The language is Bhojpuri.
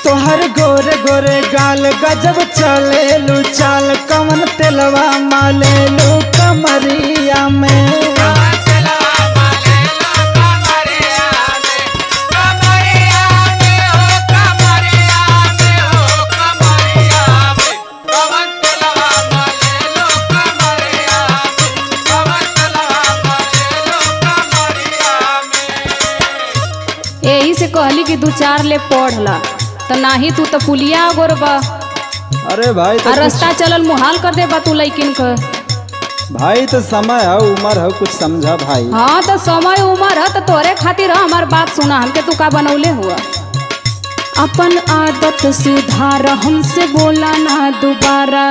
तोहर गोरे गोरे गाल गजब चले लू चाल कवन तेलवा माले लू कमरिया में। यही से कहली कि 2-4 ले पढ़ला तो नाही तू तो पुलिया गोरबा। अरे भाई तो रास्ता चलल मुहाल कर दे बा तू लइकिन का। भाई तो समय है उम्र है कुछ समझा भाई। हाँ तो समय उम्र है तो तोरे खातिर हमार बात सुना हमके तू का बनौले हुआ। अपन आदत सुधार हमसे बोला ना दोबारा।